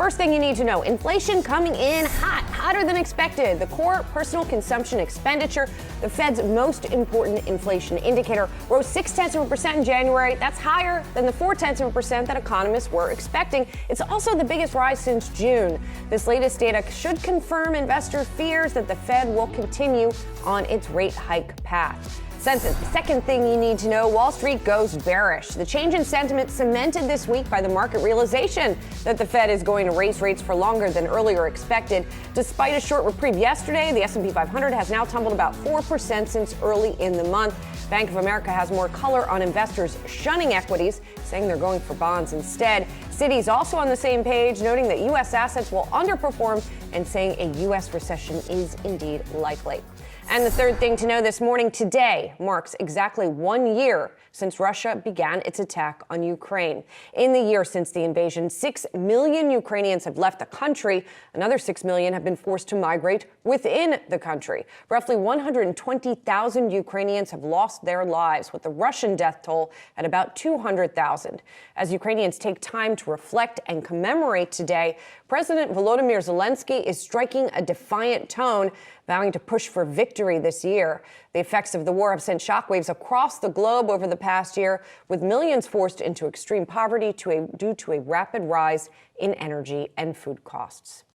First thing you need to know, inflation coming in hot, hotter than expected. The core personal consumption expenditure, the Fed's most important inflation indicator, rose 0.6% in January. That's higher than the 0.4% that economists were expecting. It's also the biggest rise since June. This latest data should confirm investor fears that the Fed will continue on its rate hike path. Second thing you need to know, Wall Street goes bearish. The change in sentiment cemented this week by the market realization that the Fed is going to raise rates for longer than earlier expected. Despite a short reprieve yesterday, the S&P 500 has now tumbled about 4% since early in the month. Bank of America has more color on investors shunning equities, saying they're going for bonds instead. Citi's also on the same page, noting that U.S. assets will underperform and saying a U.S. recession is indeed likely. And the third thing to know this morning, today marks exactly 1 year since Russia began its attack on Ukraine. In the year since the invasion, 6 million Ukrainians have left the country. Another 6 million have been forced to migrate within the country. Roughly 120,000 Ukrainians have lost their lives, with the Russian death toll at about 200,000. As Ukrainians take time to reflect and commemorate today, President Volodymyr Zelensky is striking a defiant tone, vowing to push for victory this year. The effects of the war have sent shockwaves across the globe over the past year, with millions forced into extreme poverty due to a rapid rise in energy and food costs.